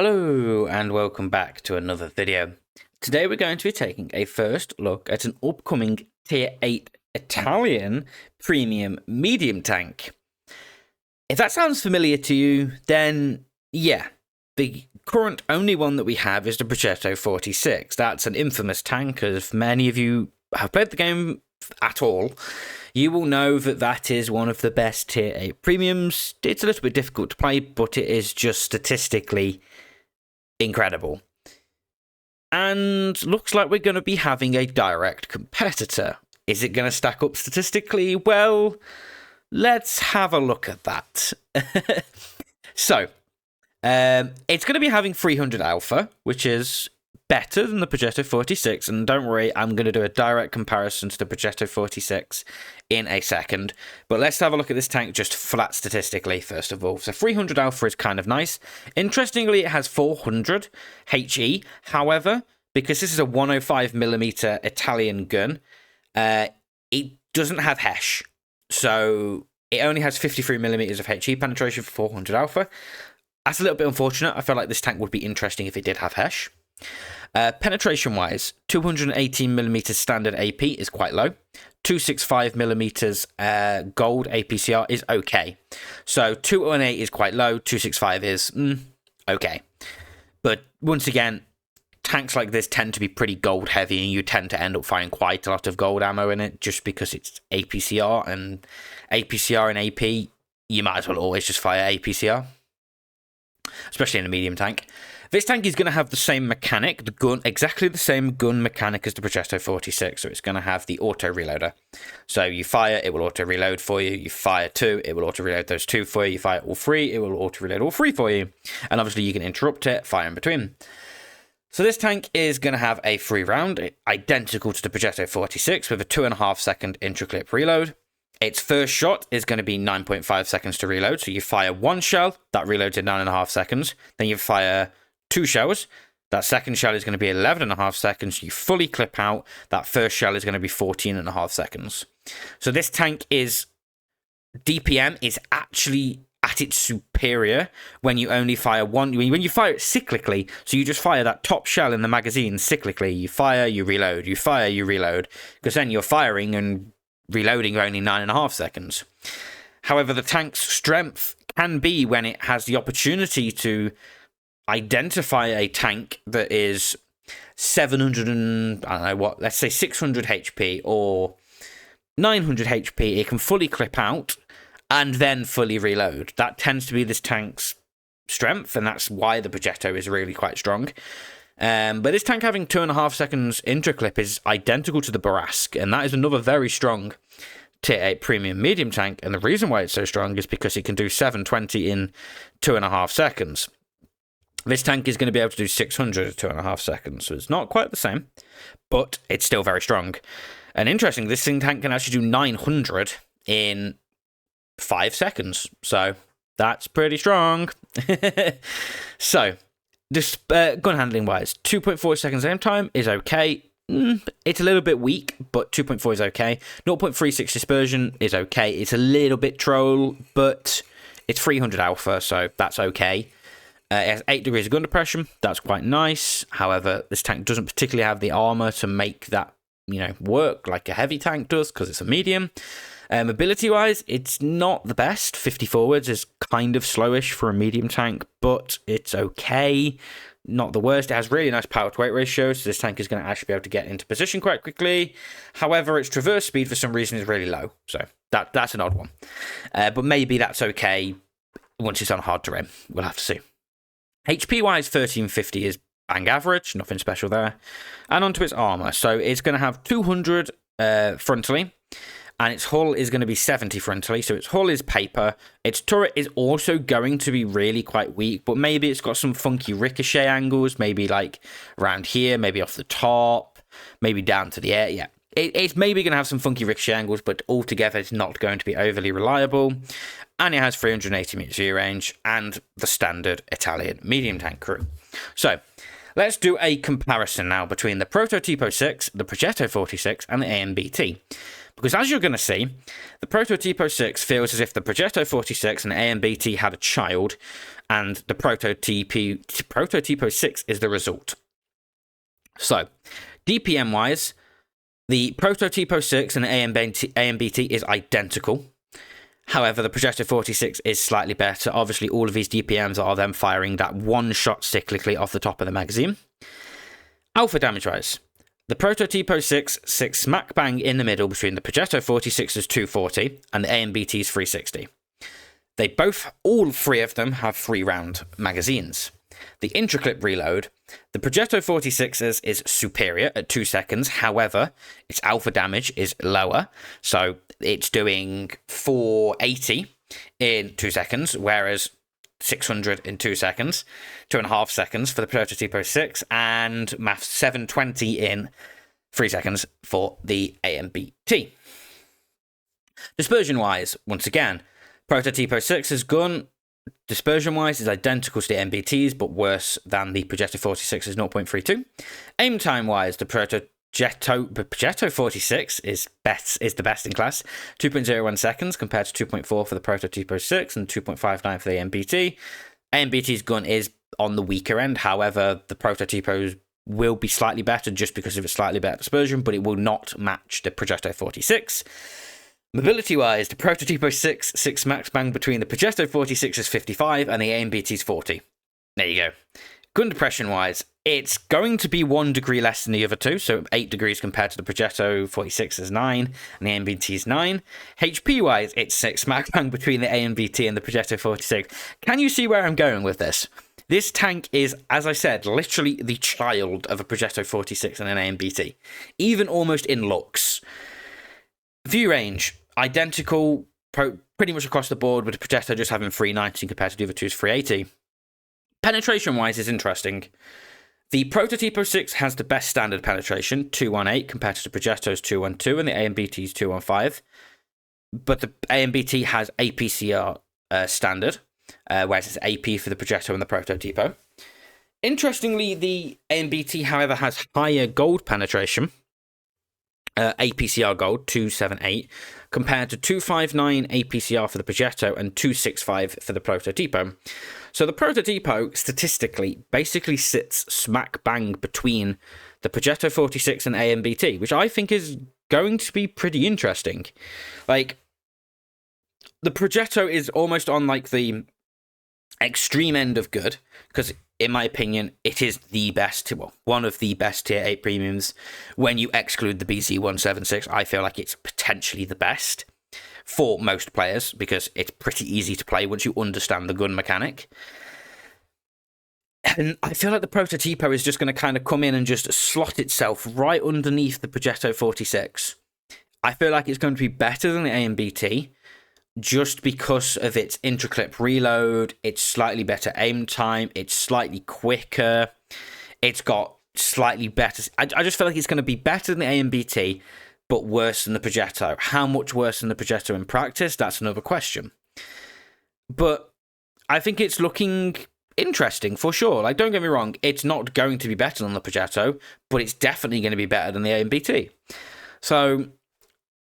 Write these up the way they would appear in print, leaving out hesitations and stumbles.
Hello and welcome back to another video. Today we're going to be taking a first look at an upcoming Tier 8 Italian premium medium tank. If that sounds familiar to you, then yeah, the current only one that we have is the Progetto 46. That's an infamous tank. If many of you have played the game at all, you will know that that is one of the best Tier 8 premiums. It's a little bit difficult to play, but it is just statistically incredible. And looks like we're going to be having a direct competitor. Is it going to stack up statistically? Well, let's have a look at that. So, it's going to be having 300 alpha, which is better than the Progetto 46, and don't worry, I'm going to do a direct comparison to the Progetto 46 in a second, but let's have a look at this tank just flat statistically first of all. So 300 alpha is kind of nice. Interestingly, it has 400 HE, however, because this is a 105mm Italian gun, it doesn't have HESH, so it only has 53mm of HE penetration for 400 alpha. That's a little bit unfortunate. I feel like this tank would be interesting if it did have HESH. Penetration-wise, 218mm standard AP is quite low. 265mm gold APCR is okay. So 218 is quite low, 265 is okay. But once again, tanks like this tend to be pretty gold heavy, and you tend to end up finding quite a lot of gold ammo in it just because it's APCR, and APCR and AP, you might as well always just fire APCR, especially in a medium tank. This tank is going to have the same mechanic, the gun, exactly the same gun mechanic as the Progetto 46, so it's going to have the auto reloader. So you fire, it will auto reload for you. You fire two, it will auto reload those two for you. You fire all three, it will auto reload all three for you. And obviously you can interrupt it, fire in between. So this tank is going to have a free round, identical to the Progetto 46, with a 2.5 second intra-clip reload. Its first shot is going to be 9.5 seconds to reload. So you fire one shell, that reloads in 9.5 seconds. Then you fire two shells. That second shell is going to be 11.5 seconds. You fully clip out. That first shell is going to be 14.5 seconds. So this tank is, DPM is actually at its superior when you only fire one, when you fire it cyclically. So you just fire that top shell in the magazine cyclically. You fire, you reload, you fire, you reload. Because then you're firing and reloading are only 9.5 seconds. However, the tank's strength can be when it has the opportunity to identify a tank that is 700 and, I don't know what, let's say 600 HP or 900 HP, it can fully clip out and then fully reload. That tends to be this tank's strength, and that's why the Progetto is really quite strong. But this tank having 2.5 seconds intra-clip is identical to the Barask, and that is another very strong Tier 8 premium medium tank, and the reason why it's so strong is because it can do 720 in 2.5 seconds. This tank is going to be able to do 600 in 2.5 seconds, so it's not quite the same, but it's still very strong. And interesting, this tank can actually do 900 in 5 seconds, so that's pretty strong. So, just gun handling wise, 2.4 seconds aim time is okay. It's a little bit weak, but 2.4 is okay. 0.36 dispersion is okay. It's a little bit troll, but it's 300 alpha, so that's okay. It has 8 degrees of gun depression. That's quite nice. However, this tank doesn't particularly have the armor to make that, work like a heavy tank does, because it's a medium. Mobility-wise, it's not the best. 50 forwards is kind of slowish for a medium tank, but it's okay. Not the worst. It has really nice power to weight ratio, so this tank is going to actually be able to get into position quite quickly. However, its traverse speed for some reason is really low, so that's an odd one. But maybe that's okay once it's on hard terrain. We'll have to see. HP-wise, 1350 is bang average, nothing special there. And onto its armor. So it's going to have 200 frontally, and its hull is going to be 70 frontally. So its hull is paper. Its turret is also going to be really quite weak, but maybe it's got some funky ricochet angles, maybe like around here, maybe off the top, maybe down to the air. Yeah, it's maybe going to have some funky ricochet angles, but altogether it's not going to be overly reliable. And it has 380 meters view range and the standard Italian medium tank crew. So let's do a comparison now between the Prototipo 6, the Progetto 46, and the AMBT. Because as you're going to see, the Prototipo 6 feels as if the Progetto 46 and AMBT had a child, and the Prototipo 6 is the result. So, DPM-wise, the Prototipo 6 and the AMBT is identical. However, the Progetto 46 is slightly better. Obviously, all of these DPMs are them firing that one shot cyclically off the top of the magazine. Alpha damage-wise, the Prototipo 6 sits smack bang in the middle between the Progetto 46's 240 and the AMBT's 360. They both, all three of them, have 3-round magazines. The intraclip reload, the Progetto 46's is superior at 2 seconds. However, its alpha damage is lower, so it's doing 480 in 2 seconds, whereas 600 in 2 seconds, 2.5 seconds for the Prototipo 6, and 720 in 3 seconds for the AMBT. Dispersion-wise, once again, Prototipo 6's gun, dispersion-wise, is identical to the MBT's, but worse than the Progetto 46's 0.32. Aim time-wise, the Progetto 46 is the best in class, 2.01 seconds compared to 2.4 for the Prototipo 6 and 2.59 for the MBT. AMBT's gun is on the weaker end, however, the Prototipo's will be slightly better just because of its slightly better dispersion, but it will not match the Progetto 46. Mobility-wise, the Prototipo 6 max bang between the Progetto 46's 55 and the AMBT's 40. There you go. Gun depression-wise, it's going to be 1 degree less than the other two, so 8 degrees compared to the Progetto 46's 9 and the AMBT's 9. HP-wise, it's 6 max bang between the AMBT and the Progetto 46. Can you see where I'm going with this? This tank is, as I said, literally the child of a Progetto 46 and an AMBT, even almost in looks. View range, identical, pretty much across the board, with the Progetto just having 390 compared to the other two's 380. Penetration-wise is interesting. The Prototipo 6 has the best standard penetration, 218, compared to the Progetto's 212 and the AMBT's 215. But the AMBT has APCR standard, whereas it's AP for the Progetto and the Prototipo. Interestingly, the AMBT, however, has higher gold penetration, APCR gold, 278, compared to 259 APCR for the Progetto and 265 for the Prototipo. So the Prototipo, statistically, basically sits smack bang between the Progetto 46 and AMBT, which I think is going to be pretty interesting. Like, the Progetto is almost on, like, the extreme end of good, because in my opinion, it is the best, well, one of the best tier 8 premiums. When you exclude the BC176, I feel like it's potentially the best for most players, because it's pretty easy to play once you understand the gun mechanic. And I feel like the Prototipo is just going to kind of come in and just slot itself right underneath the Progetto 46. I feel like it's going to be better than the AMBT, just because of its intraclip reload, its slightly better aim time, it's slightly quicker, it's got slightly better... I just feel like it's going to be better than the AMBT, but worse than the Progetto. How much worse than the Progetto in practice? That's another question. But I think it's looking interesting, for sure. Like, don't get me wrong, it's not going to be better than the Progetto, but it's definitely going to be better than the AMBT. So,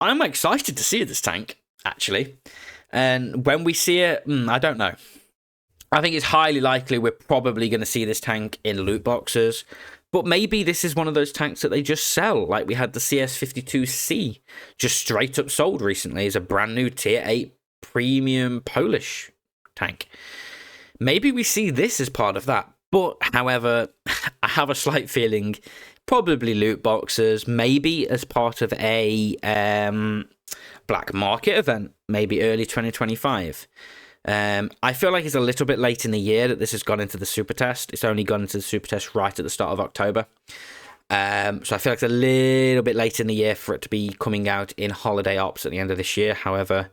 I'm excited to see this tank, actually. And when we see it, I don't know. I think it's highly likely we're probably going to see this tank in loot boxes. But maybe this is one of those tanks that they just sell. Like we had the CS52C just straight up sold recently as a brand new tier 8 premium Polish tank. Maybe we see this as part of that. But, however, I have a slight feeling probably loot boxes, maybe as part of a black market event, maybe early 2025. I feel like it's a little bit late in the year that this has gone into the Supertest. It's only gone into the Supertest right at the start of October. So I feel like it's a little bit late in the year for it to be coming out in holiday ops at the end of this year. However,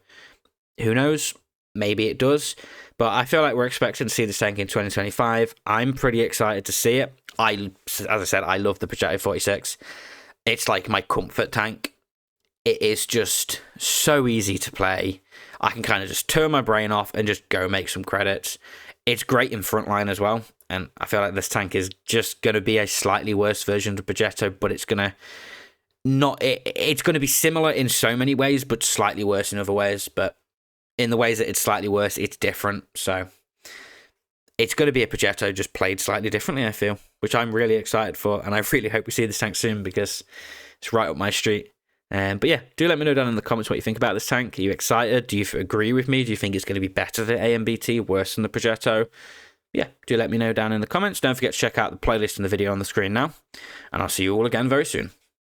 who knows? Maybe it does. But I feel like we're expecting to see this tank in 2025. I'm pretty excited to see it. As I said, I love the Progetto 46. It's like my comfort tank. It is just so easy to play. I can kind of just turn my brain off and just go make some credits. It's great in frontline as well. And I feel like this tank is just going to be a slightly worse version of Progetto, but it's going to it's going to be similar in so many ways, but slightly worse in other ways. But in the ways that it's slightly worse, it's different. So it's going to be a Progetto just played slightly differently, I feel, which I'm really excited for, and I really hope we see this tank soon because it's right up my street. But yeah, do let me know down in the comments what you think about this tank. Are you excited? Do you agree with me? Do you think it's going to be better than AMBT, worse than the Progetto? Yeah, do let me know down in the comments. Don't forget to check out the playlist in the video on the screen now, and I'll see you all again very soon.